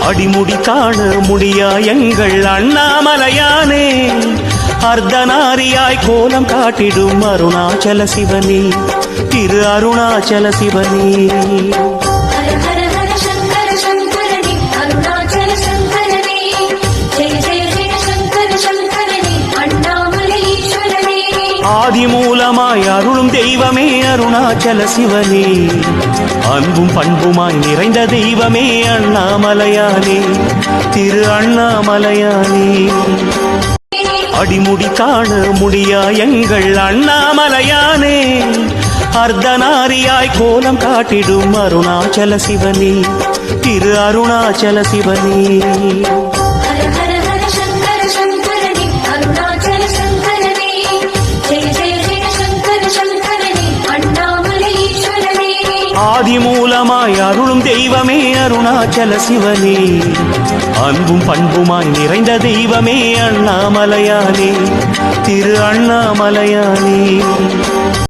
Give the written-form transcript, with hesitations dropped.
அடிமுடி காண முடியா எங்கள் அண்ணாமலையானே அர்த்தநாரியாய் கோலம் காட்டிடும் அருணாச்சல சிவனே திரு அருணாச்சல சிவனே ஆதிமூலமாய் அருளும் தெய்வமே அருணாச்சல சிவனே அன்பும் பண்புமாய் நிறைந்த தெய்வமே அண்ணாமலையானே திரு அண்ணாமலையானே அடிமுடி காண முடியா எங்கள் அண்ணாமலையானே அர்த்தநாரியாய் கோலம் காட்டிடும் அருணாச்சல சிவனே திரு அருணாச்சல சிவனே ஆதிமூலமாய் அருளும் தெய்வமே அருணாச்சல சிவனே அன்பும் பண்புமாய் நிறைந்த தெய்வமே அண்ணாமலையானே திரு அண்ணாமலையானே